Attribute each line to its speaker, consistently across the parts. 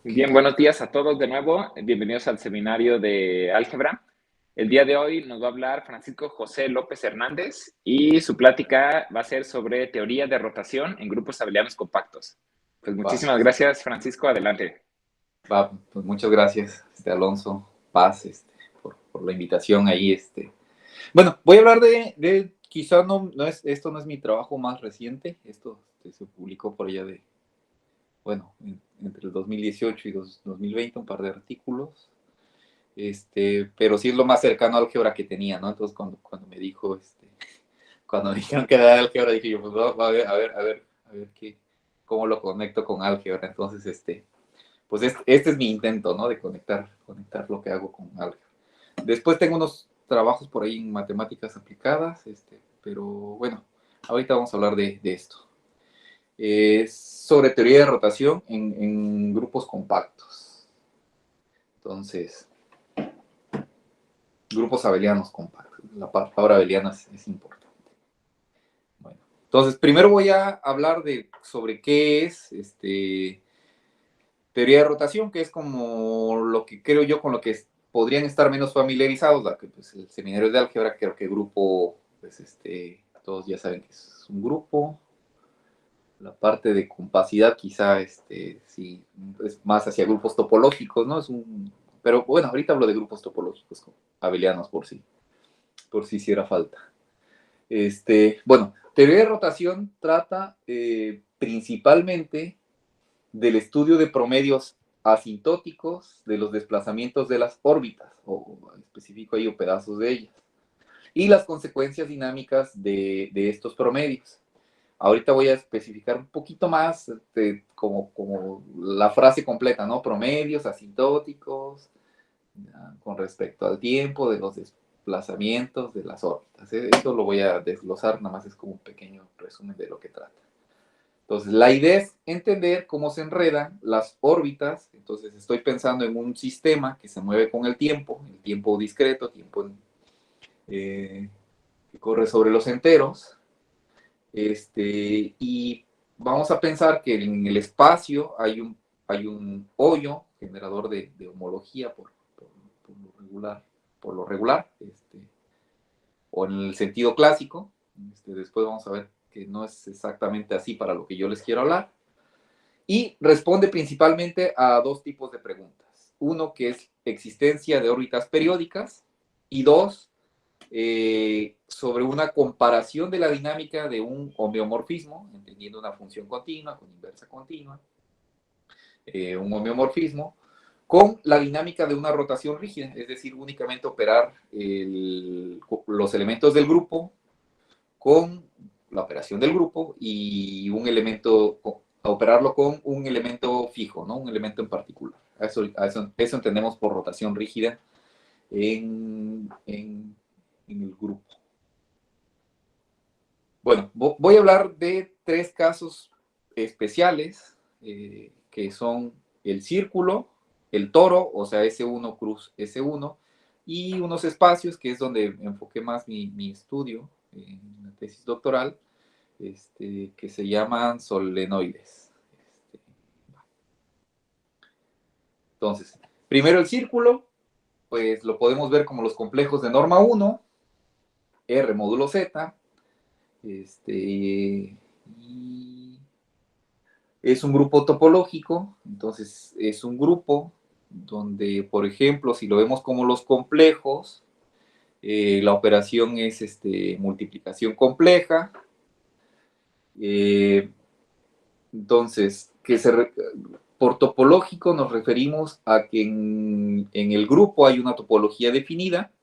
Speaker 1: Bien, buenos días a todos de nuevo. Bienvenidos al seminario de álgebra. El día de hoy nos va a hablar Francisco José López Hernández y su plática va a ser sobre teoría de rotación en grupos abelianos compactos. Pues
Speaker 2: Va,
Speaker 1: muchísimas gracias, Francisco. Adelante.
Speaker 2: pues muchas gracias, Alonso Paz, por la invitación ahí, Bueno, voy a hablar quizá esto no es mi trabajo más reciente, esto se publicó por allá bueno, entre el 2018 y 2020, un par de artículos, pero sí es lo más cercano a álgebra que tenía, ¿no? Entonces, cuando me dijo, cuando me dijeron que era álgebra, dije yo, pues a ver cómo lo conecto con álgebra. Entonces, pues este es mi intento, ¿no? De conectar lo que hago con álgebra. Después tengo unos trabajos por ahí en matemáticas aplicadas, pero bueno, ahorita vamos a hablar de esto. Es sobre teoría de rotación en grupos compactos. Entonces, grupos abelianos compactos. La palabra abeliana es importante. Bueno, entonces, primero voy a hablar sobre qué es teoría de rotación, que es como lo que creo yo con lo que podrían estar menos familiarizados, la que pues, el seminario de álgebra, creo que grupo, pues todos ya saben que es un grupo. La parte de compacidad quizá sí es más hacia grupos topológicos, ¿no? Pero bueno, ahorita hablo de grupos topológicos abelianos por si hiciera falta. Bueno, teoría de rotación trata principalmente del estudio de promedios asintóticos de los desplazamientos de las órbitas, o específico ahí, o pedazos de ellas, y las consecuencias dinámicas de estos promedios. Ahorita voy a especificar un poquito más como la frase completa, ¿no? Promedios asintóticos con respecto al tiempo de los desplazamientos de las órbitas. Eso lo voy a desglosar, nada más es como un pequeño resumen de lo que trata. Entonces, la idea es entender cómo se enredan las órbitas. Entonces, estoy pensando en un sistema que se mueve con el tiempo discreto, que corre sobre los enteros. Y vamos a pensar que en el espacio hay un hoyo generador de homología por lo regular, o en el sentido clásico. Después vamos a ver que no es exactamente así para lo que yo les quiero hablar. Y responde principalmente a dos tipos de preguntas. Uno, que es existencia de órbitas periódicas, y dos, sobre una comparación de la dinámica de un homeomorfismo, entendiendo una función continua con inversa continua, un homeomorfismo, con la dinámica de una rotación rígida, es decir, únicamente operar los elementos del grupo con la operación del grupo y operarlo con un elemento fijo, ¿no? Un elemento en particular. Eso entendemos por rotación rígida en el grupo. Bueno, voy a hablar de tres casos especiales, que son el círculo, el toro, o sea, S1 cruz S1, y unos espacios, que es donde enfoqué más mi estudio en la tesis doctoral, que se llaman solenoides. Entonces, primero el círculo, pues lo podemos ver como los complejos de norma 1, R módulo Z, y es un grupo topológico. Entonces es un grupo donde, por ejemplo, si lo vemos como los complejos, la operación es multiplicación compleja. Entonces, por topológico nos referimos a que en el grupo hay una topología definida.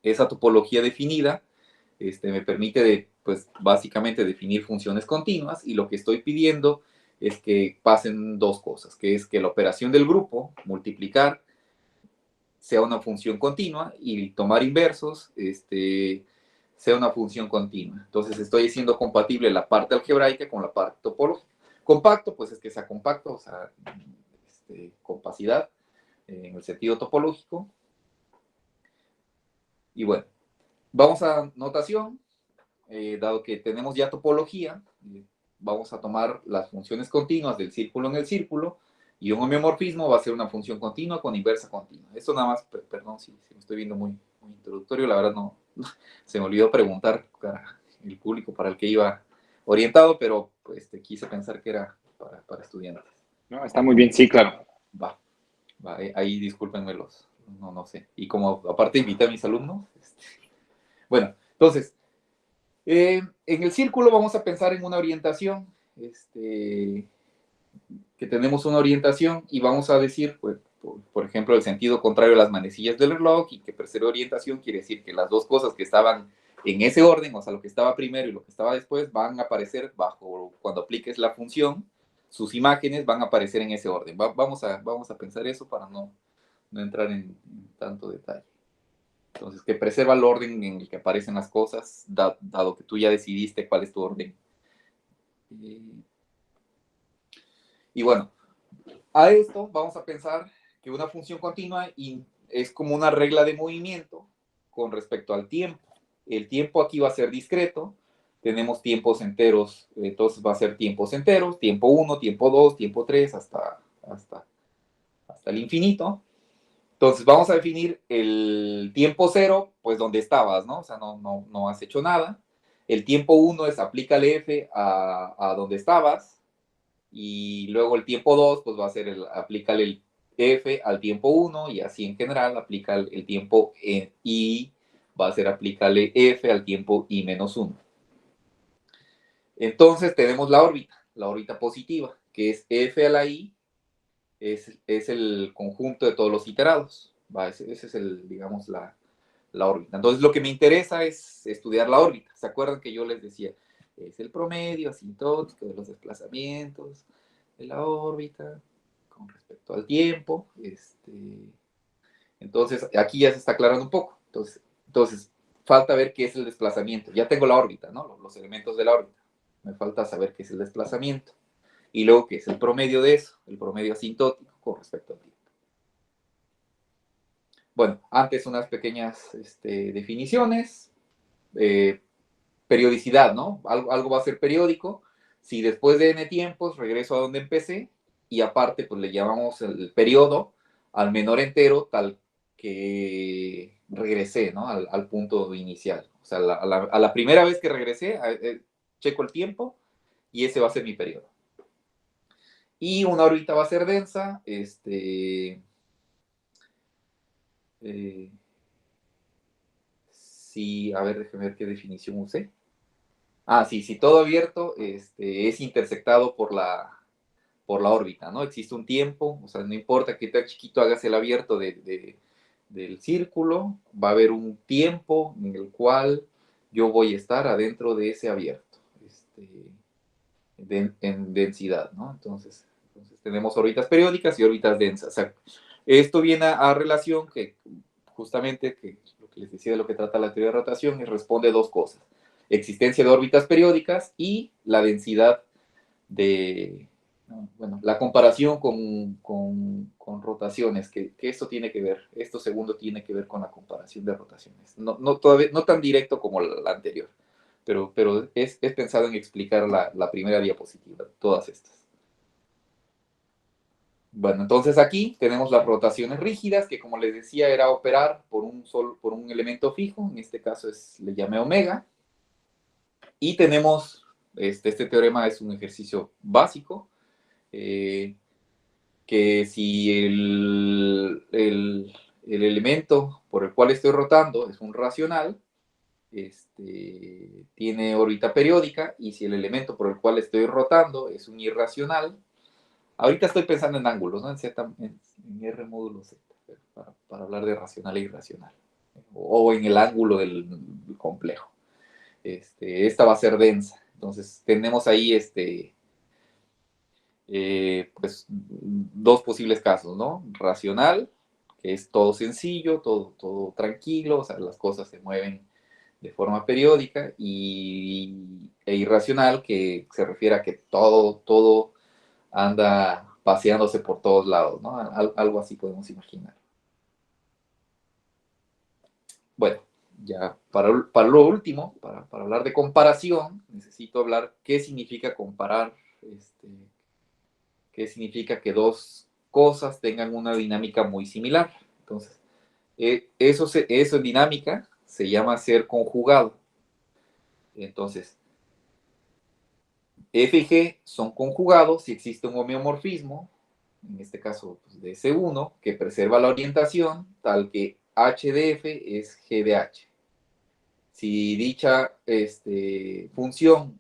Speaker 2: Esa topología definida me permite, pues, básicamente definir funciones continuas, y lo que estoy pidiendo es que pasen dos cosas, que es que la operación del grupo, multiplicar, sea una función continua, y tomar inversos, sea una función continua. Entonces estoy haciendo compatible la parte algebraica con la parte topológica. Compacto, pues es que sea compacto, o sea, compacidad en el sentido topológico. Y bueno, vamos a notación. Dado que tenemos ya topología, vamos a tomar las funciones continuas del círculo en el círculo Y un homeomorfismo va a ser una función continua con inversa continua. Esto nada más, perdón si me estoy viendo muy introductorio, la verdad no, se me olvidó preguntar para el público para el que iba orientado, pero pues quise pensar que era para estudiantes.
Speaker 1: No, está muy bien, sí, claro.
Speaker 2: Va, ahí discúlpenme no sé. Y como aparte invité a mis alumnos, bueno, entonces, en el círculo vamos a pensar en una orientación, que tenemos una orientación y vamos a decir, pues, por ejemplo, el sentido contrario a las manecillas del reloj, y que tercera orientación quiere decir que las dos cosas que estaban en ese orden, o sea, lo que estaba primero y lo que estaba después, van a aparecer cuando apliques la función, sus imágenes van a aparecer en ese orden. Vamos a pensar eso para no entrar en tanto detalle. Entonces, que preserva el orden en el que aparecen las cosas, dado que tú ya decidiste cuál es tu orden. Y bueno, a esto vamos a pensar que una función continua es como una regla de movimiento con respecto al tiempo. El tiempo aquí va a ser discreto, tenemos tiempos enteros, entonces va a ser tiempos enteros, tiempo 1, tiempo 2, tiempo 3, hasta el infinito. Entonces vamos a definir el tiempo 0, pues donde estabas, ¿no? O sea, no has hecho nada. El tiempo 1 es aplícale F a donde estabas. Y luego el tiempo 2, pues va a ser aplícale el F al tiempo 1, y así en general aplica el tiempo I, va a ser aplícale F al tiempo I menos 1. Entonces tenemos la órbita positiva, que es F a la I, es el conjunto de todos los iterados. ¿Va? Ese es digamos, la órbita. Entonces lo que me interesa es estudiar la órbita. ¿Se acuerdan que yo les decía? Es el promedio asintótico de los desplazamientos de la órbita con respecto al tiempo. Entonces, aquí ya se está aclarando un poco. Entonces, falta ver qué es el desplazamiento. Ya tengo la órbita, ¿no? Los elementos de la órbita. Me falta saber qué es el desplazamiento. Y luego, qué es el promedio de eso, el promedio asintótico con respecto al tiempo. Bueno, antes unas pequeñas definiciones. Periodicidad, ¿no? Algo va a ser periódico. Si después de n tiempos regreso a donde empecé, y aparte, pues le llamamos el periodo al menor entero tal que regresé, ¿no? Al punto inicial. O sea, a la primera vez que regresé, checo el tiempo y ese va a ser mi periodo. Y una órbita va a ser densa, sí, a ver, déjame ver qué definición usé. Ah, sí, si todo abierto es intersectado por la órbita, ¿no? Existe un tiempo, o sea, no importa qué tan chiquito hagas el abierto del círculo, va a haber un tiempo en el cual yo voy a estar adentro de ese abierto, en densidad, ¿no? Entonces tenemos órbitas periódicas y órbitas densas. O sea, esto viene a relación que justamente, que lo que les decía de lo que trata la teoría de rotación, y responde dos cosas: existencia de órbitas periódicas y la densidad bueno, la comparación con rotaciones, que esto tiene que ver, esto segundo tiene que ver con la comparación de rotaciones. Todavía, no tan directo como la anterior, pero es pensado en explicar la primera diapositiva, todas estas. Bueno, entonces aquí tenemos las rotaciones rígidas, que como les decía era operar por un elemento fijo, en este caso le llamé omega, y tenemos, este teorema es un ejercicio básico, que si el elemento por el cual estoy rotando es un racional, tiene órbita periódica, y si el elemento por el cual estoy rotando es un irracional, ahorita estoy pensando en ángulos, ¿no? En R módulo Z, para hablar de racional e irracional, o en el ángulo del complejo. Esta va a ser densa, entonces tenemos ahí pues dos posibles casos, ¿no? Racional, que es todo sencillo, todo tranquilo, o sea, las cosas se mueven de forma periódica, e irracional, que se refiere a que todo anda paseándose por todos lados, ¿no? Algo así podemos imaginar. Bueno, ya para lo último, para hablar de comparación, necesito hablar qué significa comparar, qué significa que dos cosas tengan una dinámica muy similar. Entonces, eso en dinámica se llama ser conjugado. Entonces, F y G son conjugados si existe un homeomorfismo, en este caso pues, de S1, que preserva la orientación, tal que H de F es G de H. Si dicha función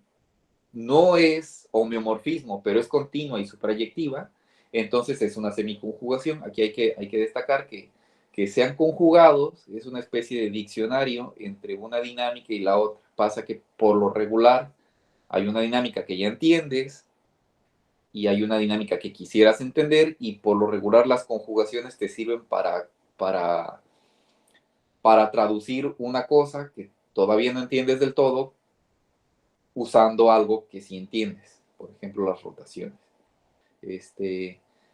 Speaker 2: no es homeomorfismo, pero es continua y suprayectiva, entonces es una semiconjugación. Aquí hay que destacar que sean conjugados es una especie de diccionario entre una dinámica y la otra. Pasa que por lo regular hay una dinámica que ya entiendes y hay una dinámica que quisieras entender, y por lo regular las conjugaciones te sirven para traducir una cosa que todavía no entiendes del todo usando algo que sí entiendes, por ejemplo las rotaciones.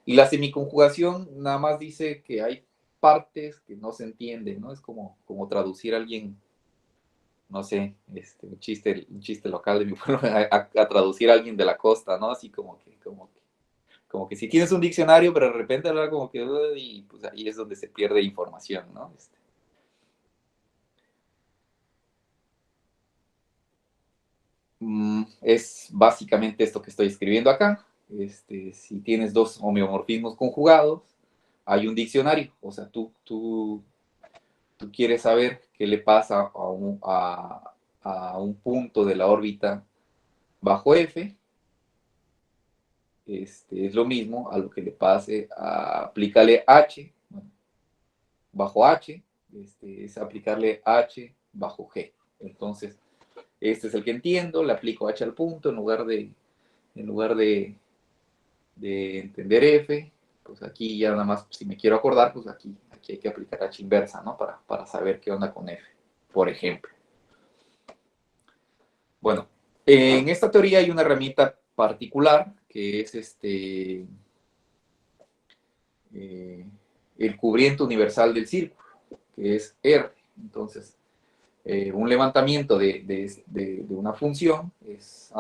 Speaker 2: Y la semiconjugación nada más dice que hay partes que no se entienden, ¿no? Es como traducir a alguien, no sé, un chiste local de mi pueblo, a traducir a alguien de la costa, ¿no? Así como que si tienes un diccionario, pero de repente habla como que, y pues ahí es donde se pierde información, ¿no? Es básicamente esto que estoy escribiendo acá. Si tienes dos homeomorfismos conjugados, hay un diccionario. O sea, tú quieres saber qué le pasa a un punto de la órbita bajo F. Es lo mismo a lo que le pase aplicarle H, bueno, bajo H, es aplicarle H bajo G. Entonces, este es el que entiendo, le aplico H al punto en lugar de entender F, pues aquí ya nada más, si me quiero acordar, pues aquí hay que aplicar H inversa, ¿no? Para saber qué onda con F, por ejemplo. Bueno, en esta teoría hay una herramienta particular que es el cubriente universal del círculo, que es R. Entonces, un levantamiento de una función es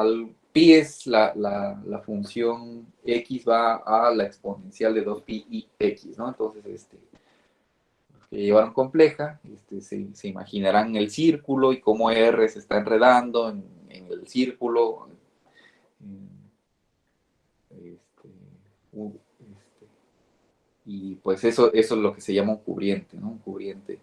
Speaker 2: pi es la función x va a la exponencial de 2pi y x, ¿no? Entonces, los que llevaron compleja, se imaginarán el círculo y cómo R se está enredando en el círculo. Y pues eso es lo que se llama un cubriente, ¿no? Un cubriente.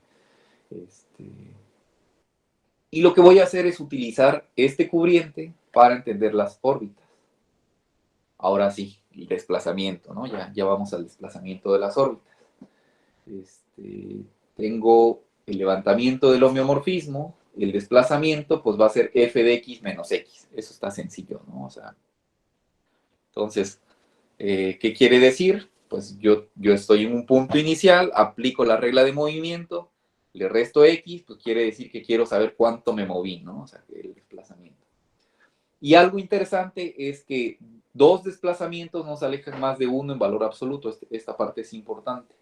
Speaker 2: Y lo que voy a hacer es utilizar este cubriente para entender las órbitas. Ahora sí, el desplazamiento, ¿no? Ya vamos al desplazamiento de las órbitas. Tengo el levantamiento del homeomorfismo, el desplazamiento, pues va a ser f de x menos x. Eso está sencillo, ¿no? O sea, entonces, ¿qué quiere decir? Pues yo estoy en un punto inicial, aplico la regla de movimiento, le resto x, pues quiere decir que quiero saber cuánto me moví, ¿no? O sea, el desplazamiento. Y algo interesante es que dos desplazamientos no se alejan más de uno en valor absoluto. Esta parte es importante.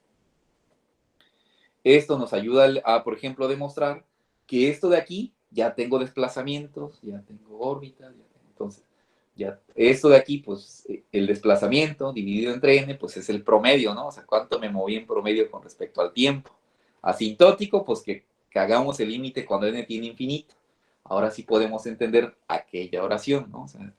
Speaker 2: Esto nos ayuda a, por ejemplo, demostrar que esto de aquí ya tengo desplazamientos, ya tengo órbitas, entonces, ya esto de aquí, pues el desplazamiento dividido entre n, pues es el promedio, ¿no? O sea, cuánto me moví en promedio con respecto al tiempo. Asintótico, pues que hagamos el límite cuando n tiene infinito. Ahora sí podemos entender aquella oración, ¿no? O sea,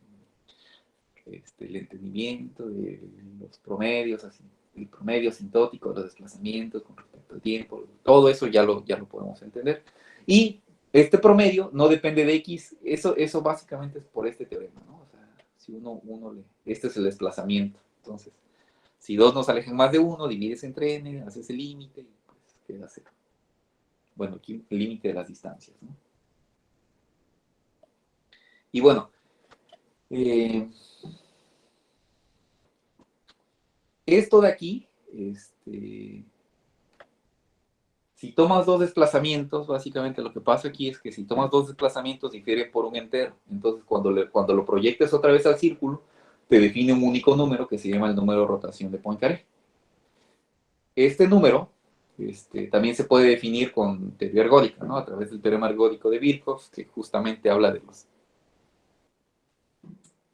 Speaker 2: el entendimiento de los promedios, así, el promedio asintótico, los desplazamientos con respecto al tiempo, todo eso ya lo podemos entender. Y este promedio no depende de x, eso básicamente es por este teorema, ¿no? O sea, si uno este es el desplazamiento. Entonces, si dos nos alejan más de uno, divides entre n, haces el límite y pues queda cero. Bueno, aquí el límite de las distancias, ¿no? Y bueno, esto de aquí, si tomas dos desplazamientos, básicamente lo que pasa aquí es que si tomas dos desplazamientos difieren por un entero. Entonces, cuando lo proyectes otra vez al círculo, te define un único número que se llama el número de rotación de Poincaré. Este número también se puede definir con teoría ergódica, ¿no? A través del teorema ergódico de Birkhoff, que justamente habla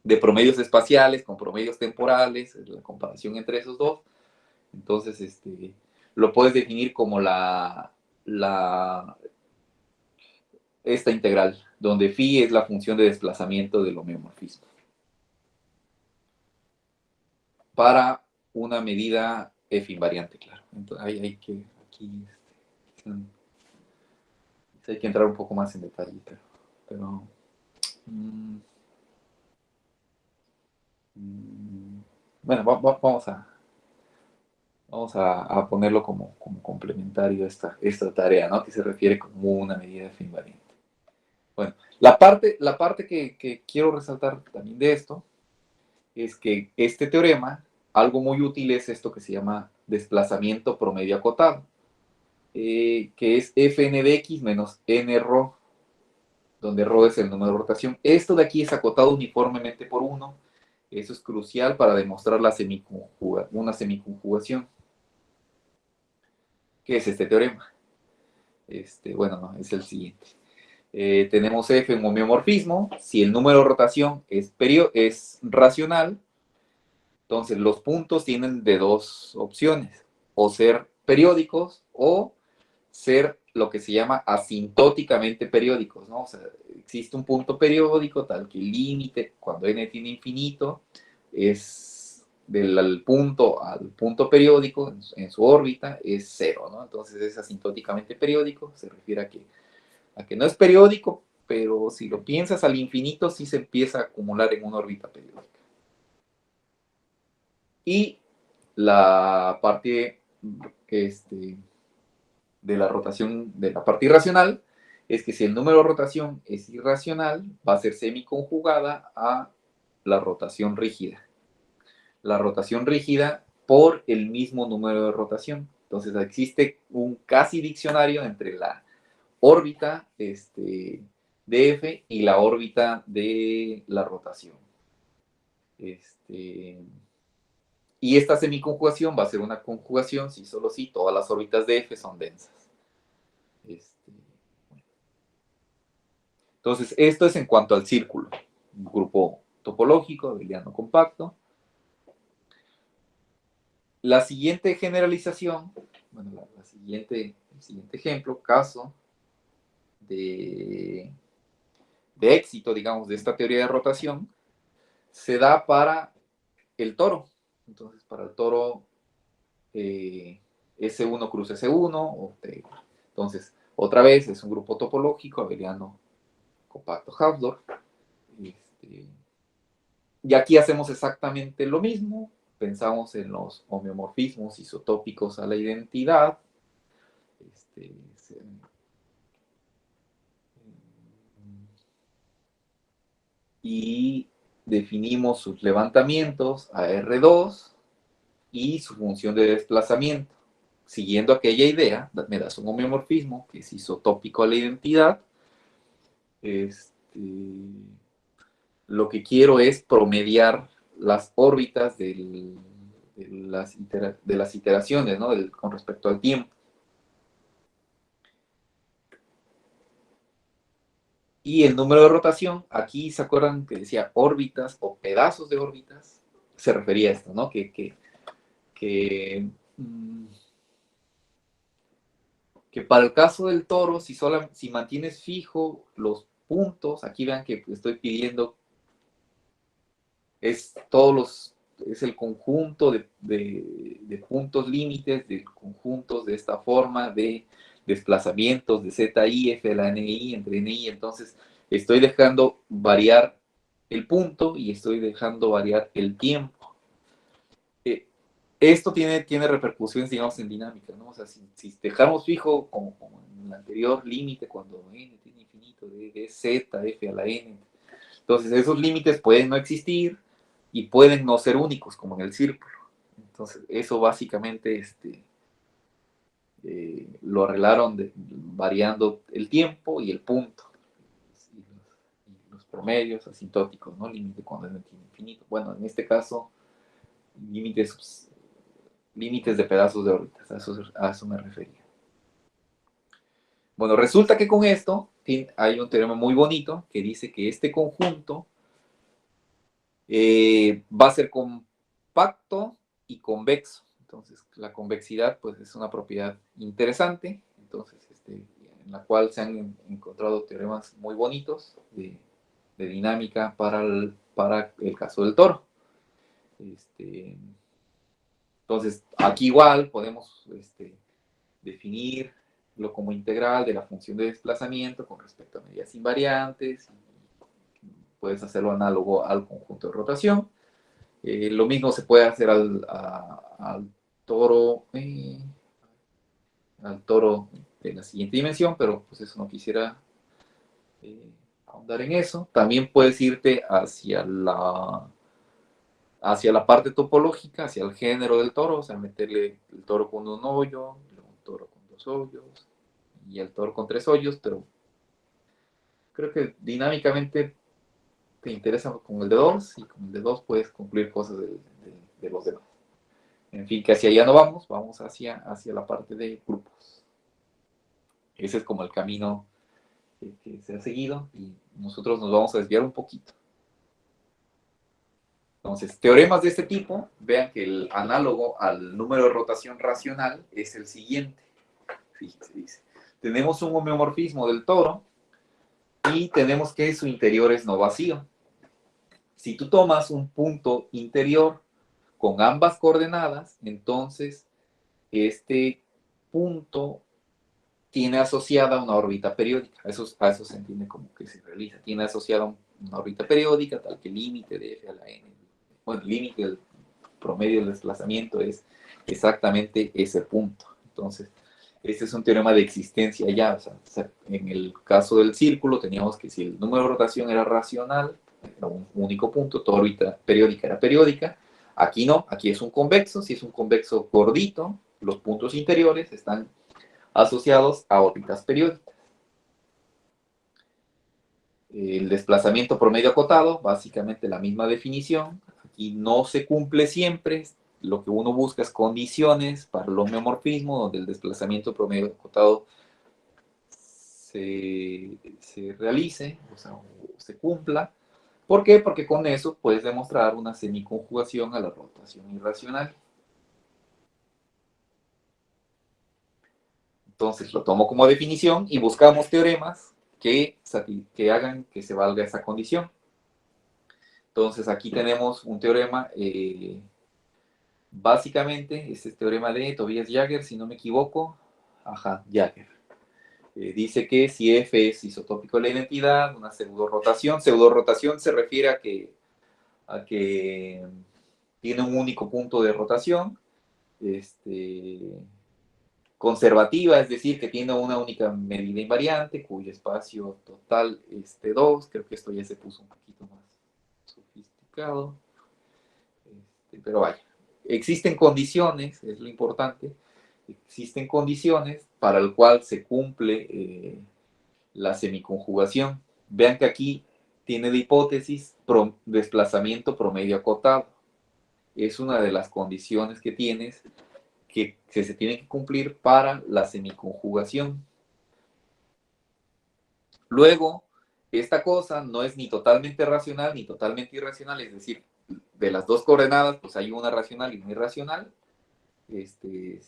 Speaker 2: de promedios espaciales con promedios temporales, la comparación entre esos dos, Entonces, lo puedes definir como esta integral, donde phi es la función de desplazamiento del homeomorfismo. Para una medida f invariante, claro. Entonces, hay que entrar un poco más en detalle, pero bueno, vamos a ponerlo como complementario a esta tarea, ¿no? Que se refiere como una medida f invariante. Bueno, la parte que quiero resaltar también de esto es que este teorema, algo muy útil es esto que se llama desplazamiento promedio acotado, que es fn de x menos n rho, donde rho es el número de rotación. Esto de aquí es acotado uniformemente por 1. Eso es crucial para demostrar una semiconjugación. ¿Qué es este teorema? Bueno, no, es el siguiente. Tenemos f en homeomorfismo. Si el número de rotación es racional, entonces los puntos tienen de dos opciones: o ser periódicos o ser lo que se llama asintóticamente periódicos, ¿no? O sea, existe un punto periódico tal que el límite, cuando n tiene infinito, es del punto al punto periódico en su órbita, es 0, ¿no? Entonces es asintóticamente periódico, se refiere a que no es periódico, pero si lo piensas al infinito, sí se empieza a acumular en una órbita periódica. Y la parte de la rotación, de la parte irracional, es que si el número de rotación es irracional, va a ser semiconjugada a la rotación rígida. La rotación rígida por el mismo número de rotación. Entonces existe un casi diccionario entre la órbita de F y la órbita de la rotación. Y esta semiconjugación va a ser una conjugación si solo si todas las órbitas de F son densas. Entonces, esto es en cuanto al círculo, un grupo topológico, abeliano compacto. La siguiente generalización, bueno, el siguiente ejemplo, caso de éxito, digamos, de esta teoría de rotación, se da para el toro. Entonces, para el toro S1 cruz S1, entonces, otra vez es un grupo topológico, abeliano compacto Hausdorff. Y aquí hacemos exactamente lo mismo. Pensamos en los homeomorfismos isotópicos a la identidad. Y definimos sus levantamientos a R2 y su función de desplazamiento. Siguiendo aquella idea, me das un homeomorfismo que es isotópico a la identidad. Lo que quiero es promediar las órbitas de las iteraciones, ¿no? Con respecto al tiempo. Y el número de rotación, aquí se acuerdan que decía órbitas o pedazos de órbitas, se refería a esto, ¿no? Que para el caso del toro, si mantienes fijo los puntos, aquí vean que estoy pidiendo, es el conjunto de puntos límites, de conjuntos de esta forma, de desplazamientos de ZI, F de la NI, entre NI, entonces estoy dejando variar el punto y estoy dejando variar el tiempo. Esto tiene repercusiones, digamos, en dinámica, ¿no? O sea, si dejamos fijo, como en el anterior límite, cuando n tiene infinito, de z, f a la n, entonces esos límites pueden no existir y pueden no ser únicos, como en el círculo. Entonces, eso básicamente lo arreglaron variando el tiempo y el punto. Y los promedios asintóticos, ¿no? Límite cuando n tiene infinito. Bueno, en este caso, límites de pedazos de órbitas, a eso me refería. Bueno, resulta que con esto hay un teorema muy bonito que dice que este conjunto va a ser compacto y convexo. Entonces, la convexidad, pues, es una propiedad interesante, entonces, en la cual se han encontrado teoremas muy bonitos de dinámica para el caso del toro. Entonces, aquí igual podemos definirlo como integral de la función de desplazamiento con respecto a medidas invariantes. Puedes hacerlo análogo al conjunto de rotación. Lo mismo se puede hacer al toro de la siguiente dimensión, pero pues eso no quisiera ahondar en eso. También puedes irte hacia la parte topológica, hacia el género del toro, o sea, meterle el toro con un hoyo, un toro con 2 hoyos y el toro con 3 hoyos, pero creo que dinámicamente te interesa con el de 2 y con el de 2 puedes concluir cosas de los demás. En fin, que hacia allá no vamos hacia la parte de grupos. Ese es como el camino que se ha seguido y nosotros nos vamos a desviar un poquito. Entonces, teoremas de este tipo, vean que el análogo al número de rotación racional es el siguiente. Fíjense, dice, tenemos un homeomorfismo del toro y tenemos que su interior es no vacío. Si tú tomas un punto interior con ambas coordenadas, entonces este punto tiene asociada una órbita periódica. A eso se entiende como que se realiza. Tiene asociada una órbita periódica, tal que el límite de f a la n, bueno, el límite del promedio del desplazamiento es exactamente ese punto. Entonces, este es un teorema de existencia ya. O sea, en el caso del círculo, teníamos que si el número de rotación era racional, era un único punto, toda órbita periódica era periódica. Aquí no, aquí es un convexo. Si es un convexo gordito, los puntos interiores están asociados a órbitas periódicas. El desplazamiento promedio acotado, básicamente la misma definición. Aquí no se cumple siempre. Lo que uno busca es condiciones para el homeomorfismo, donde el desplazamiento promedio acotado se realice, o sea, se cumpla. ¿Por qué? Porque con eso puedes demostrar una semiconjugación a la rotación irracional. Entonces lo tomo como definición y buscamos teoremas que hagan que se valga esa condición. Entonces aquí tenemos un teorema, básicamente es el teorema de Tobias-Jagger, si no me equivoco. Jagger. Dice que si F es isotópico de la identidad, una pseudorrotación se refiere a que tiene un único punto de rotación, conservativa, es decir, que tiene una única medida invariante, cuyo espacio total es T2. Creo que esto ya se puso un poquito más sofisticado. Pero vaya, existen condiciones, es lo importante, existen condiciones para el cual se cumple la semiconjugación. Vean que aquí tiene de hipótesis desplazamiento promedio acotado. Es una de las condiciones que tienes que se tiene que cumplir para la semiconjugación. Luego, esta cosa no es ni totalmente racional ni totalmente irracional, es decir, de las dos coordenadas, pues hay una racional y una irracional. Sí,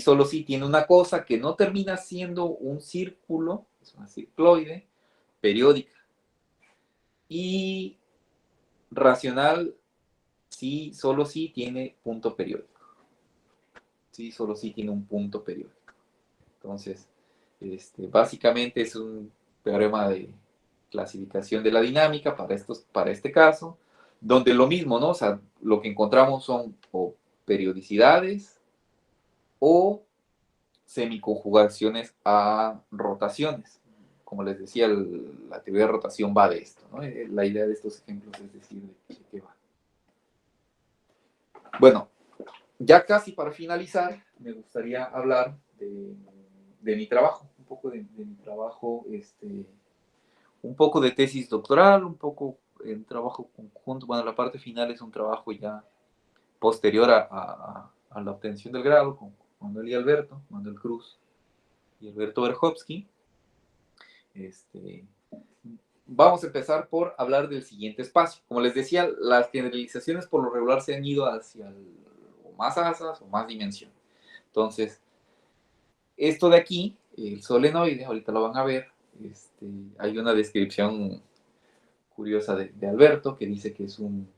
Speaker 2: solo sí tiene una cosa que no termina siendo un círculo, es una circloide periódica. Y racional, sí, solo sí tiene punto periódico. Sí, solo sí tiene un punto periódico. Entonces, básicamente es un teorema de clasificación de la dinámica para este caso, donde lo mismo, ¿no? O sea, lo que encontramos son o periodicidades o semiconjugaciones a rotaciones. Como les decía, la teoría de rotación va de esto, ¿no? La idea de estos ejemplos es decir de qué va. Bueno, ya casi para finalizar, me gustaría hablar de mi trabajo, un poco de mi trabajo, un poco de tesis doctoral, un poco en trabajo conjunto. Bueno, la parte final es un trabajo ya posterior a la obtención del grado con Manuel y Alberto, Manuel Cruz y Alberto Berhovsky. Vamos a empezar por hablar del siguiente espacio. Como les decía, las generalizaciones por lo regular se han ido hacia más asas o más dimensión. Entonces, esto de aquí, el solenoide, ahorita lo van a ver, hay una descripción curiosa de Alberto que dice que es un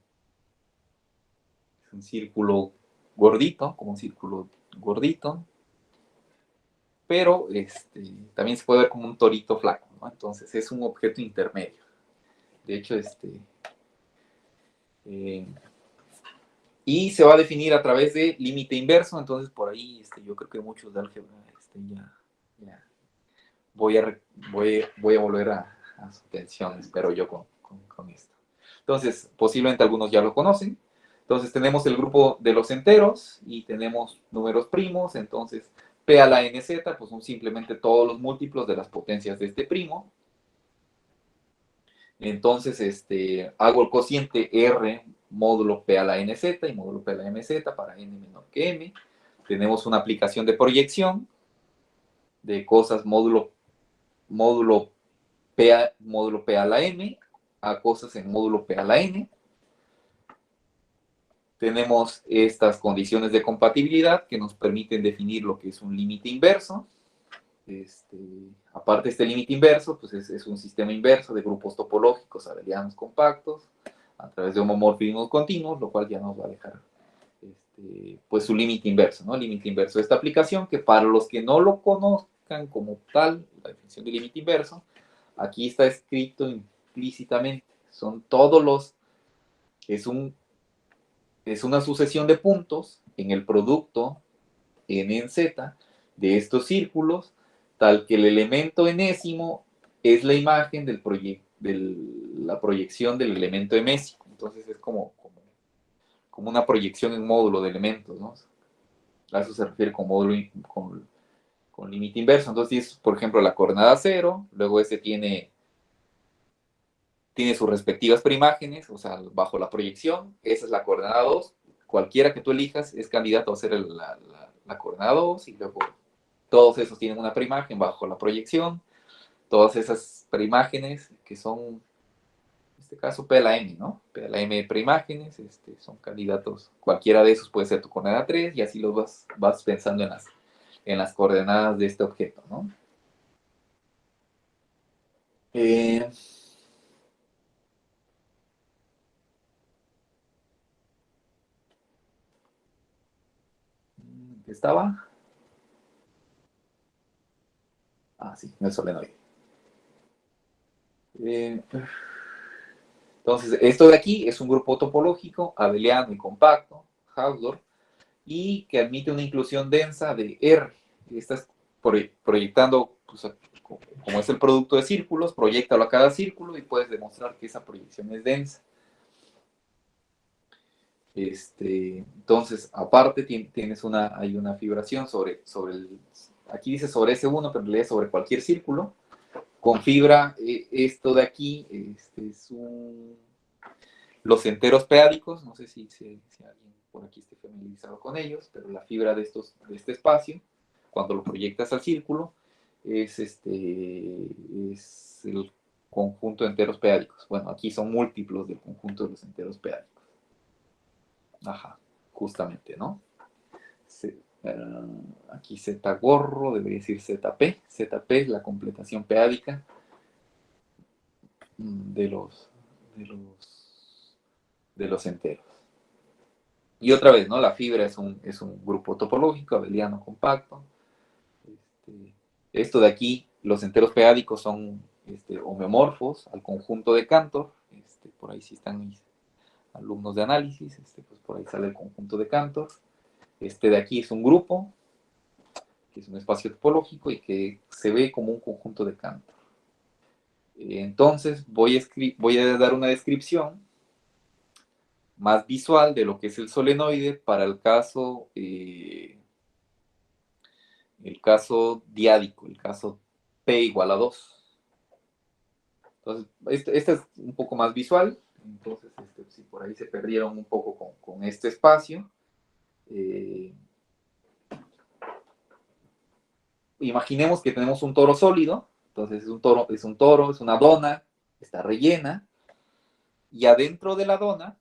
Speaker 2: círculo gordito, como un círculo gordito, pero también se puede ver como un torito flaco, ¿no? Entonces es un objeto intermedio. De hecho, y se va a definir a través de límite inverso. Entonces por ahí yo creo que muchos de álgebra ya voy a volver a su atención, espero yo, con esto. Entonces, posiblemente algunos ya lo conocen. Entonces tenemos el grupo de los enteros y tenemos números primos. Entonces P a la nz pues son simplemente todos los múltiplos de las potencias de este primo. Entonces hago el cociente R módulo P a la nz y módulo P a la mz para n menor que m. Tenemos una aplicación de proyección de cosas módulo P a la m a cosas en módulo P a la n. Tenemos estas condiciones de compatibilidad que nos permiten definir lo que es un límite inverso. Aparte de este límite inverso, pues es un sistema inverso de grupos topológicos abelianos compactos a través de homomorfismos continuos, lo cual ya nos va a dejar pues su límite inverso, ¿no? Límite inverso de esta aplicación, que para los que no lo conozcan como tal, la definición de límite inverso, aquí está escrito implícitamente, son todos los, es una sucesión de puntos en el producto n en z de estos círculos, tal que el elemento enésimo es la imagen de la proyección del elemento emésico. Entonces es como una proyección en módulo de elementos, ¿no? A eso se refiere con módulo con límite inverso. Entonces, por ejemplo, la coordenada 0, luego ese tiene sus respectivas preimágenes, o sea, bajo la proyección, esa es la coordenada 2. Cualquiera que tú elijas es candidato a ser la coordenada 2, y luego todos esos tienen una preimagen bajo la proyección. Todas esas preimágenes que son, en este caso, P a la M, ¿no? P a la M de preimágenes, son candidatos. Cualquiera de esos puede ser tu coordenada 3, y así los vas pensando en las coordenadas de este objeto, ¿no? ¿Qué estaba? Ah, sí, el solenoide. Entonces, esto de aquí es un grupo topológico abeliano y compacto, Hausdorff, y que admite una inclusión densa de R. Estás proyectando, pues, como es el producto de círculos, proyectalo a cada círculo y puedes demostrar que esa proyección es densa. Entonces, aparte hay una fibración sobre aquí dice sobre S1, pero en realidad sobre cualquier círculo, con fibra. Esto de aquí los enteros peádicos, no sé si alguien por aquí esté familiarizado con ellos, pero la fibra de este espacio, cuando lo proyectas al círculo, es el conjunto de enteros peádicos. Bueno, aquí son múltiplos del conjunto de los enteros peádicos. Ajá, justamente, ¿no? Aquí Z gorro, debería decir ZP. ZP es la completación peádica de los enteros. Y otra vez, ¿no? La fibra es un grupo topológico abeliano compacto. Esto de aquí, los enteros peádicos son homeomorfos al conjunto de Cantor. Por ahí sí están mis alumnos de análisis, pues por ahí sale el conjunto de Cantor. De aquí es un grupo, que es un espacio topológico y que se ve como un conjunto de Cantor. Entonces voy a dar una descripción más visual de lo que es el solenoide para el caso diádico, el caso P igual a 2. Entonces, este es un poco más visual. Entonces, si por ahí se perdieron un poco con este espacio, imaginemos que tenemos un toro sólido. Entonces es una dona, está rellena, y adentro de la dona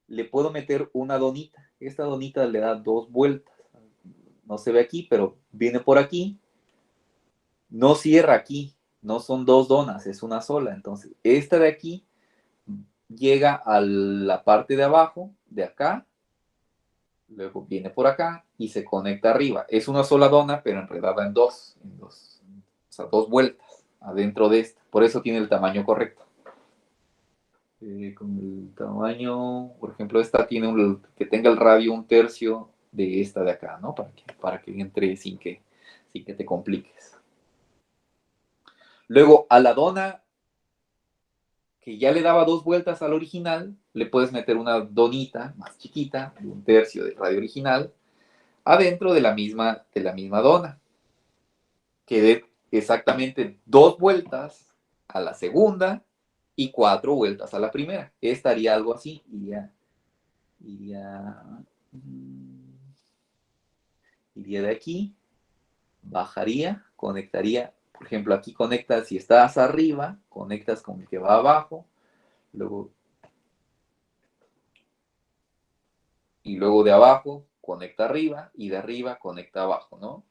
Speaker 2: le puedo meter una donita. Esta donita le da 2 vueltas. No se ve aquí, pero viene por aquí. No cierra aquí. No son 2 donas, es una sola. Entonces, esta de aquí llega a la parte de abajo, de acá. Luego viene por acá y se conecta arriba. Es una sola dona, pero enredada en dos. O sea, 2 vueltas adentro de esta. Por eso tiene el tamaño correcto. Con el tamaño, por ejemplo, esta tiene que tenga el radio 1/3 de esta de acá, ¿no? Para que entre sin que te compliques. Luego, a la dona que ya le daba 2 vueltas al original, le puedes meter una donita más chiquita, de 1/3 del radio original, adentro de la misma dona. Que dé exactamente 2 vueltas a la segunda y 4 vueltas a la primera. Estaría algo así, iría de aquí, bajaría, conectaría, por ejemplo, aquí conectas, si estás arriba, conectas con el que va abajo, luego, y luego de abajo, conecta arriba, y de arriba, conecta abajo, ¿no?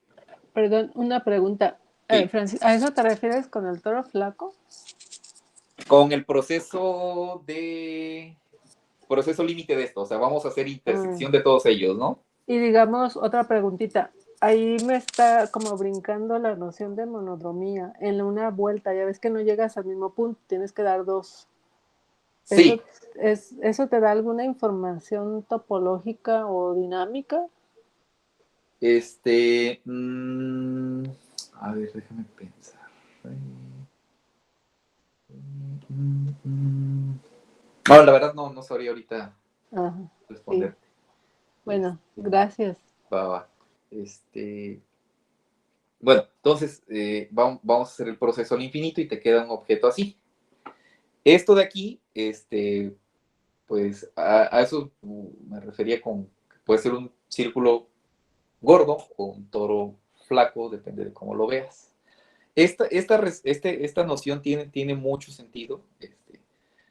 Speaker 3: Perdón, una pregunta.
Speaker 2: Sí.
Speaker 3: Francis, ¿a eso te refieres con el toro flaco?
Speaker 2: Con el proceso límite de esto, o sea, vamos a hacer intersección de todos ellos, ¿no?
Speaker 3: Y digamos, otra preguntita. Ahí me está como brincando la noción de monodromía. En una vuelta, ya ves que no llegas al mismo punto, tienes que dar 2.
Speaker 2: Sí.
Speaker 3: ¿Eso te da alguna información topológica o dinámica?
Speaker 2: A ver, déjame pensar. No, la verdad no sabría ahorita responderte.
Speaker 3: Sí. Bueno, gracias.
Speaker 2: Va. Bueno, entonces vamos a hacer el proceso al infinito y te queda un objeto así. Esto de aquí, pues a eso me refería con, puede ser un círculo gordo o un toro flaco, depende de cómo lo veas. Esta noción tiene mucho sentido,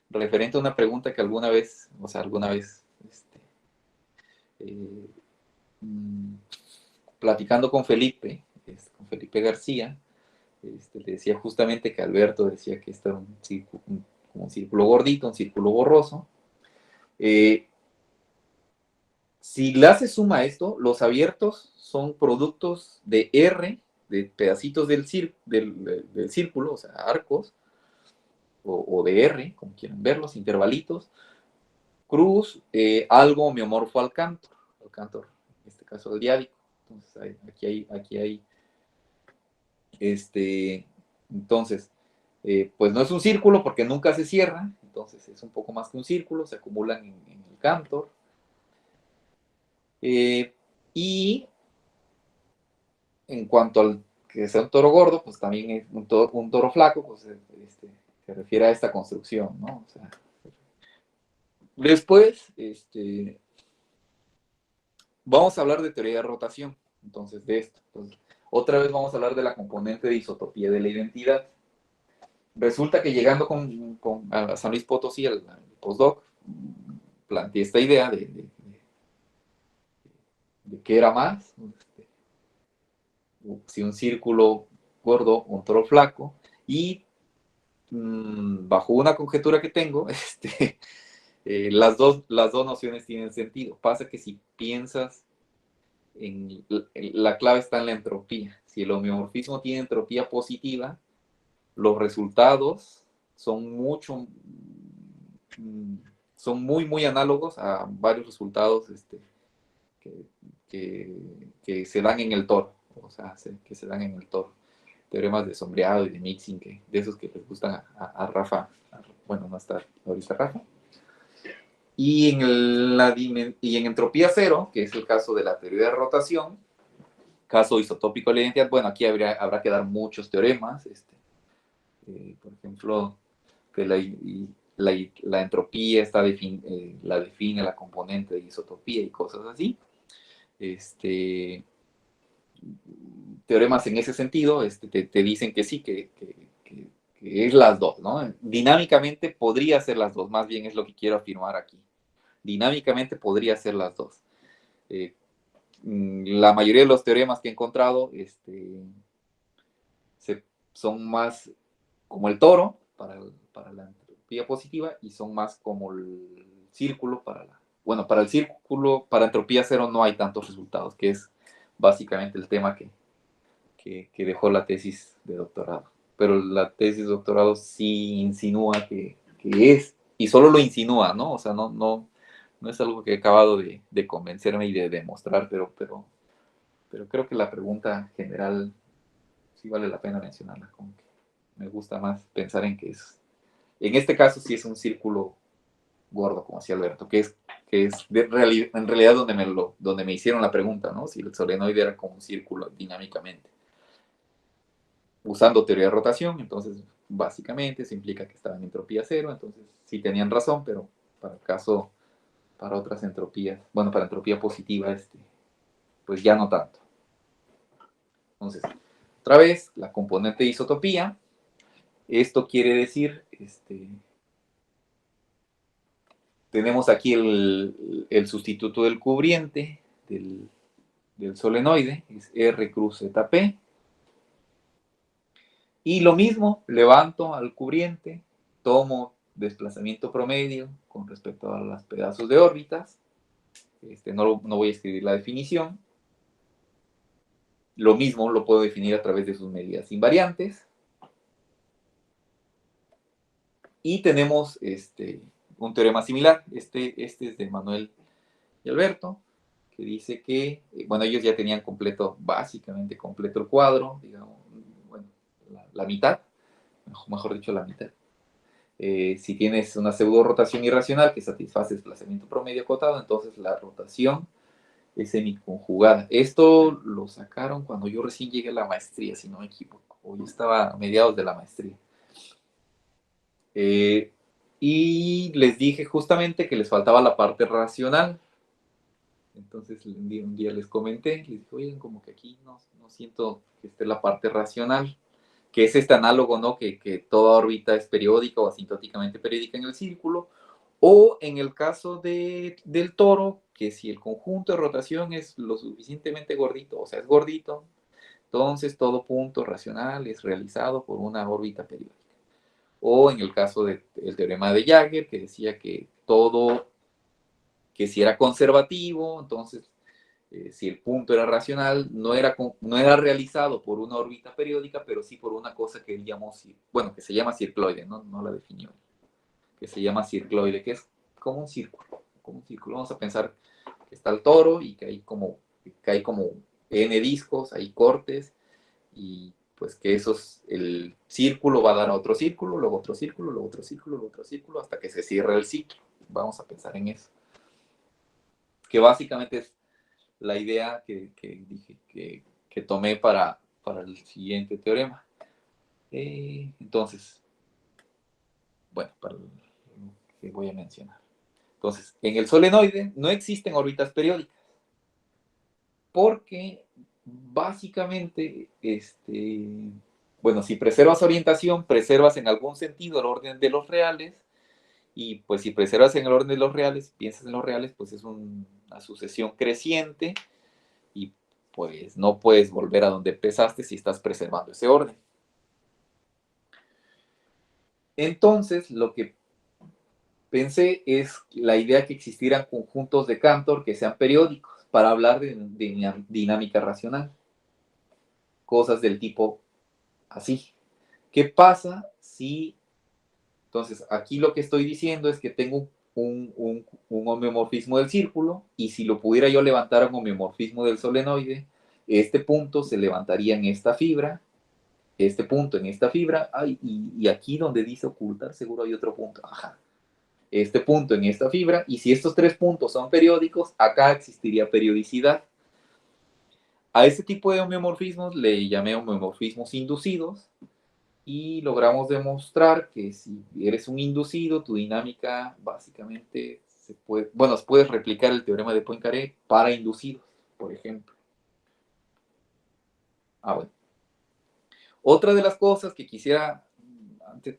Speaker 2: referente a una pregunta que alguna vez, platicando con Felipe García, le decía justamente que Alberto decía que este era un círculo gordito, un círculo borroso. Si le haces suma a esto, los abiertos son productos de R, de pedacitos del círculo, o sea, arcos, o de R, como quieran verlos, intervalitos, cruz, algo homeomorfo al cantor, en este caso el diádico. Entonces, aquí hay entonces, pues no es un círculo porque nunca se cierra, entonces es un poco más que un círculo, se acumulan en el cantor. Y en cuanto al que sea un toro gordo, pues también es un toro flaco, pues se refiere a esta construcción, ¿no? O sea, después, vamos a hablar de teoría de rotación, entonces, de esto. Entonces, otra vez vamos a hablar de la componente de isotopía de la identidad. Resulta que llegando a San Luis Potosí, al postdoc, planteé esta idea de qué era más, si un círculo gordo o un toro flaco, y bajo una conjetura que tengo, las dos nociones tienen sentido. Pasa que si piensas la clave está en la entropía. Si el homeomorfismo tiene entropía positiva, los resultados son muy análogos a varios resultados que se dan en el toro, o sea, que se dan en el toro. Teoremas de sombreado y de mixing, de esos que les gustan a Rafa. Bueno, no está ahorita Rafa. Y en entropía cero, que es el caso de la teoría de rotación, caso isotópico de la identidad, bueno, aquí habrá que dar muchos teoremas. Por ejemplo, que la entropía la define la componente de isotopía y cosas así. Teoremas en ese sentido te dicen que sí, que es las dos, ¿no? Dinámicamente podría ser las dos, más bien es lo que quiero afirmar aquí. dinámicamente podría ser las dos. La mayoría de los teoremas que he encontrado son más como el toro para la entropía positiva y son más como el círculo para el círculo, para entropía cero no hay tantos resultados, que es básicamente el tema que dejó la tesis de doctorado. Pero la tesis de doctorado sí insinúa que es, y solo lo insinúa, ¿no? O sea, no es algo que he acabado de convencerme y de demostrar, pero creo que la pregunta general sí vale la pena mencionarla. Como que me gusta más pensar en que en este caso sí es un círculo gordo, como decía Alberto, que es en realidad donde me hicieron la pregunta, ¿no? Si el solenoide era como un círculo dinámicamente. Usando teoría de rotación, entonces básicamente se implica que estaba en entropía cero, entonces sí tenían razón, pero para otras entropías, bueno, para entropía positiva, pues ya no tanto. Entonces, otra vez, la componente de isotopía, esto quiere decir, tenemos aquí el sustituto del cubriente del solenoide, es R cruz ZP. Y lo mismo, levanto al cubriente, tomo desplazamiento promedio con respecto a los pedazos de órbitas. No voy a escribir la definición. Lo mismo lo puedo definir a través de sus medidas invariantes. Y tenemos un teorema similar. Este es de Manuel y Alberto, que dice que, bueno, ellos ya tenían básicamente completo el cuadro, digamos, bueno, la mitad, mejor dicho, la mitad. Si tienes una pseudo rotación irracional que satisface desplazamiento promedio acotado, entonces la rotación es semiconjugada. Esto lo sacaron cuando yo recién llegué a la maestría, si no me equivoco, o yo estaba a mediados de la maestría. Y les dije justamente que les faltaba la parte racional. Entonces un día les comenté, les dije, oigan, como que aquí no siento que esté la parte racional, que es este análogo, ¿no? Que toda órbita es periódica o asintóticamente periódica en el círculo, o en el caso del toro, que si el conjunto de rotación es lo suficientemente gordito, o sea, es gordito, entonces todo punto racional es realizado por una órbita periódica. O en el caso del teorema de Jagger, que decía que que si era conservativo, entonces si el punto era racional, no era realizado por una órbita periódica, pero sí por una cosa que que se llama circloide, no la definió, que se llama circloide, que es como un círculo, Vamos a pensar que está el toro y que hay como N discos, hay cortes, y pues que el círculo va a dar a otro círculo, luego otro círculo, luego otro círculo, luego otro círculo, hasta que se cierre el ciclo. Vamos a pensar en eso. Que básicamente es la idea que tomé para el siguiente teorema. Entonces, bueno, para lo que voy a mencionar. Entonces, en el solenoide no existen órbitas periódicas, porque básicamente, bueno, si preservas orientación, preservas en algún sentido el orden de los reales, y pues si preservas en el orden de los reales, piensas en los reales, pues es una sucesión creciente, y pues no puedes volver a donde empezaste si estás preservando ese orden. Entonces, lo que pensé es la idea que existieran conjuntos de Cantor que sean periódicos para hablar de dinámica racional. Cosas del tipo así. ¿Qué pasa si... Entonces, aquí lo que estoy diciendo es que tengo un homeomorfismo del círculo, y si lo pudiera yo levantar a un homeomorfismo del solenoide, este punto se levantaría en esta fibra, este punto en esta fibra, y aquí donde dice ocultar seguro hay otro punto, ajá, este punto en esta fibra, y si estos tres puntos son periódicos, acá existiría periodicidad. A este tipo de homeomorfismos le llamé homeomorfismos inducidos, y logramos demostrar que si eres un inducido, tu dinámica básicamente puedes replicar el teorema de Poincaré para inducidos, por ejemplo. Bueno. Otra de las cosas que quisiera,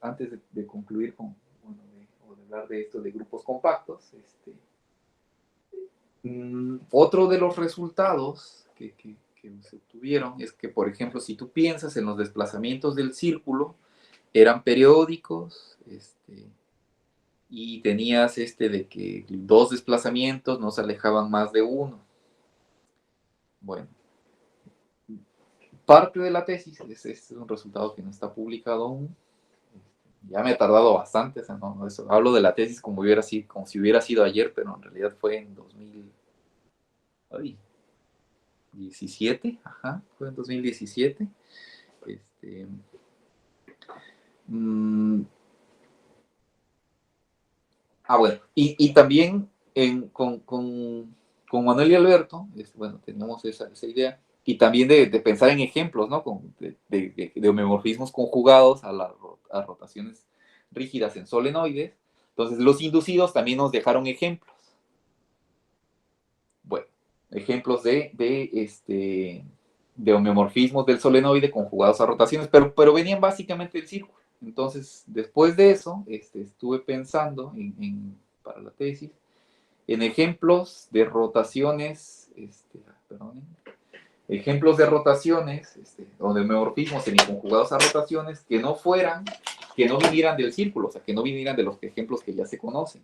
Speaker 2: antes de concluir de hablar de esto de grupos compactos, Otro de los resultados que se obtuvieron es que, por ejemplo, si tú piensas en los desplazamientos del círculo, eran periódicos, y tenías de que 2 desplazamientos no se alejaban más de 1. Bueno, parte de la tesis, es un resultado que no está publicado aún. Ya me he tardado bastante, o sea, no, eso, hablo de la tesis como si hubiera sido ayer, pero en realidad fue en 2017, fue en 2017. Bueno, y también con Manuel y Alberto, bueno, tenemos esa idea, y también de pensar en ejemplos, ¿no? De homeomorfismos conjugados a rotaciones rígidas en solenoides. Entonces, los inducidos también nos dejaron ejemplos. Bueno, ejemplos de homeomorfismos del solenoide conjugados a rotaciones, pero venían básicamente del círculo. Entonces, después de eso, estuve pensando para la tesis en ejemplos de rotaciones, ejemplos de rotaciones, o de homeomorfismos semiconjugados a rotaciones que no vinieran del círculo, o sea, que no vinieran de los ejemplos que ya se conocen.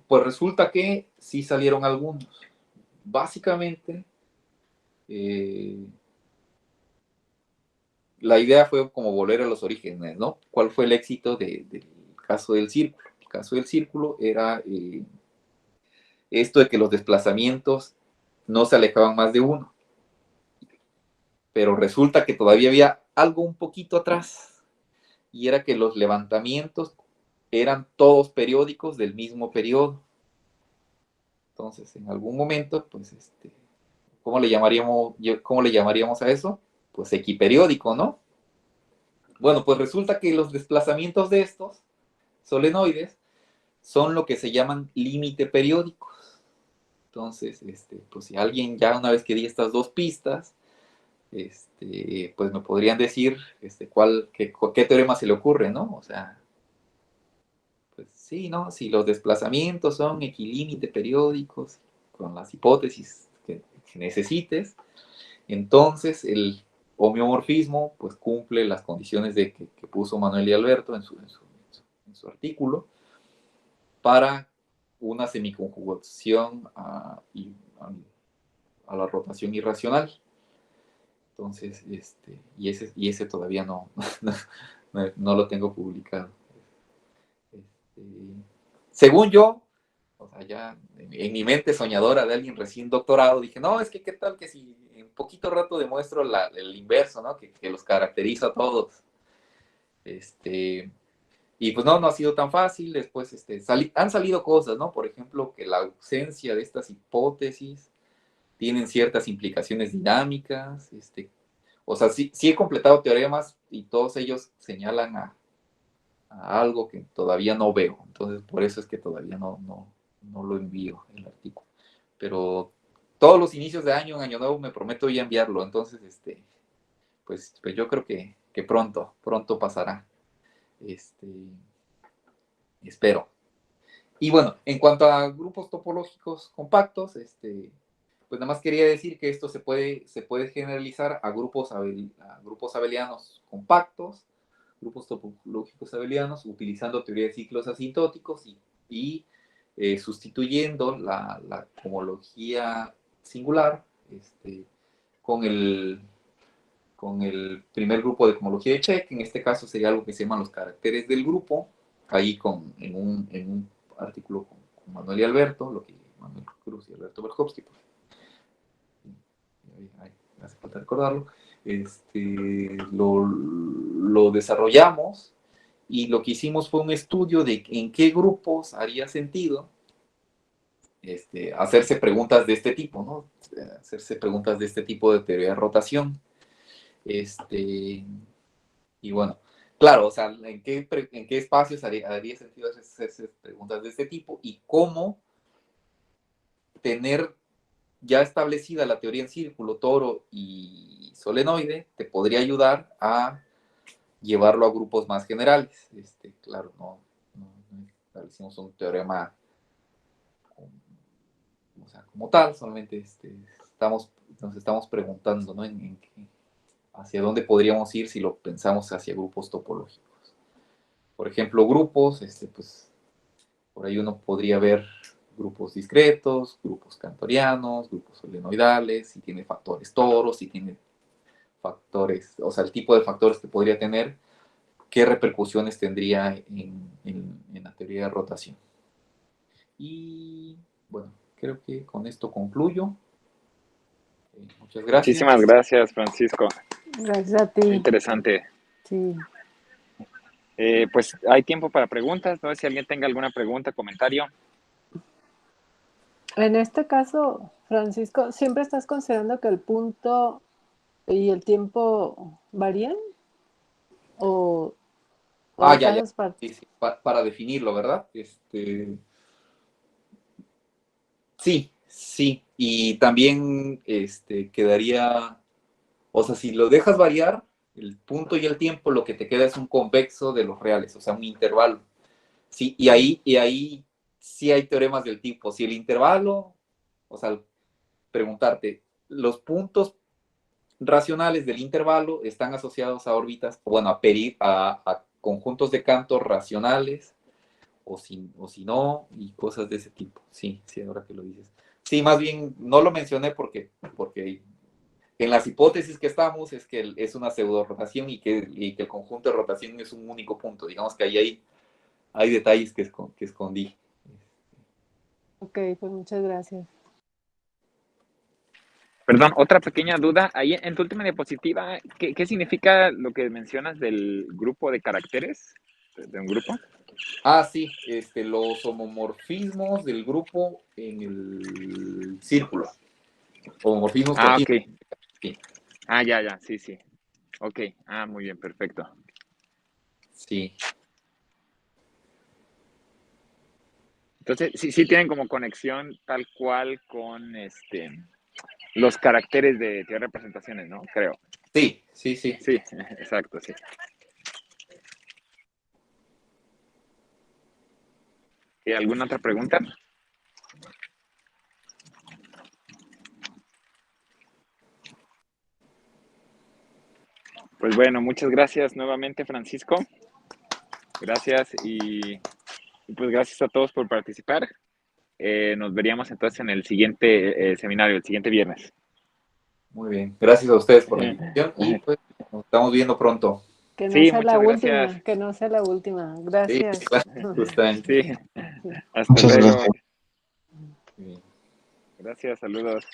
Speaker 2: Pues resulta que sí salieron algunos. Básicamente, la idea fue como volver a los orígenes, ¿no? ¿Cuál fue el éxito del caso del círculo? El caso del círculo era esto de que los desplazamientos no se alejaban más de 1. Pero resulta que todavía había algo un poquito atrás, y era que los levantamientos eran todos periódicos del mismo periodo. Entonces, en algún momento, pues, ¿cómo le llamaríamos a eso? Pues equiperiódico, ¿no? Bueno, pues resulta que los desplazamientos de estos solenoides son lo que se llaman límite periódicos. Entonces, pues si alguien ya una vez que di estas 2 pistas, pues me podrían decir qué teorema se le ocurre, ¿no? O sea, pues sí, ¿no? Si los desplazamientos son equilímite periódicos con las hipótesis que necesites, entonces el homeomorfismo pues cumple las condiciones que puso Manuel y Alberto en su artículo para una semiconjugación a la rotación irracional. Entonces, y ese todavía no lo tengo publicado. Según yo, o sea, ya en mi mente soñadora de alguien recién doctorado, dije, no, es que qué tal que si en poquito rato demuestro el inverso, ¿no? Que los caracteriza a todos. Y pues no ha sido tan fácil. Después han salido cosas, ¿no? Por ejemplo, que la ausencia de estas hipótesis tienen ciertas implicaciones dinámicas. O sea, sí he completado teoremas y todos ellos señalan a algo que todavía no veo. Entonces, por eso es que todavía no lo envío el artículo. Pero todos los inicios de año, en Año Nuevo, me prometo ya enviarlo. Entonces, pues yo creo que pronto pasará. Espero. Y bueno, en cuanto a grupos topológicos compactos, pues nada más quería decir que esto se puede generalizar a grupos abelianos compactos, grupos topológicos abelianos, utilizando teoría de ciclos asintóticos y sustituyendo la homología singular con el primer grupo de homología de Check. En este caso sería algo que se llaman los caracteres del grupo, ahí en un artículo con Manuel y Alberto, lo que Manuel Cruz y Alberto Berkowski, pues, hace falta recordarlo, lo desarrollamos, y lo que hicimos fue un estudio de en qué grupos haría sentido hacerse preguntas de este tipo, ¿no? Hacerse preguntas de este tipo de teoría de rotación. Y bueno, claro, o sea, ¿en qué espacios haría sentido hacerse preguntas de este tipo? Y cómo tener ya establecida la teoría en círculo, toro y solenoide te podría ayudar a llevarlo a grupos más generales. Claro, no establecimos un teorema sea, como tal, solamente nos estamos preguntando, ¿no? Hacia dónde podríamos ir si lo pensamos hacia grupos topológicos. Por ejemplo, grupos, pues por ahí uno podría ver grupos discretos, grupos cantorianos, grupos solenoidales, si tiene factores toros, si tiene factores, o sea, el tipo de factores que podría tener, qué repercusiones tendría en la teoría de rotación. Y bueno, creo que con esto concluyo. Muchas gracias.
Speaker 1: Muchísimas gracias, Francisco.
Speaker 3: Gracias a
Speaker 1: Muy
Speaker 3: ti.
Speaker 1: interesante.
Speaker 3: Sí.
Speaker 1: Pues hay tiempo para preguntas. No sé si alguien tenga alguna pregunta, comentario.
Speaker 3: En este caso, Francisco, ¿siempre estás considerando que el punto y el tiempo varían? ¿O
Speaker 2: Ya.
Speaker 3: esas partes?
Speaker 2: Sí, para definirlo, ¿verdad? Sí. Y también quedaría, o sea, si lo dejas variar, el punto y el tiempo, lo que te queda es un convexo de los reales, o sea, un intervalo. Sí, y ahí sí hay teoremas del tipo, si el intervalo, o sea, preguntarte, los puntos racionales del intervalo están asociados a órbitas, bueno, a conjuntos de Cantor racionales, o si no, y cosas de ese tipo. Sí, ahora que lo dices. Sí, más bien no lo mencioné porque en las hipótesis que estamos es que es una pseudo rotación y que el conjunto de rotación es un único punto. Digamos que ahí hay detalles que escondí.
Speaker 3: Ok, pues muchas gracias.
Speaker 1: Perdón, otra pequeña duda. Ahí en tu última diapositiva, ¿qué significa lo que mencionas del grupo de caracteres? ¿De un grupo?
Speaker 2: Sí, los homomorfismos del grupo en el círculo. Homomorfismos
Speaker 1: Ok.
Speaker 2: continuos. Sí.
Speaker 1: Ya, sí. Ok, muy bien, perfecto.
Speaker 2: Sí.
Speaker 1: Entonces, sí tienen como conexión tal cual con los caracteres de teoría de representaciones, ¿no? Creo.
Speaker 2: Sí.
Speaker 1: Sí, exacto, sí. ¿Y alguna otra pregunta? Pues bueno, muchas gracias nuevamente, Francisco. Gracias y pues gracias a todos por participar. Nos veríamos entonces en el siguiente seminario, el siguiente viernes.
Speaker 2: Muy bien. Gracias a ustedes por la invitación y pues nos estamos viendo pronto.
Speaker 3: Que no
Speaker 1: Sí,
Speaker 3: sea la
Speaker 1: muchas gracias.
Speaker 3: última, que no sea la última.
Speaker 2: Sí,
Speaker 3: Gracias.
Speaker 2: claro, justamente.
Speaker 1: Sí, hasta
Speaker 4: Muchas
Speaker 1: luego.
Speaker 4: gracias.
Speaker 2: Muy bien.
Speaker 1: Gracias, saludos.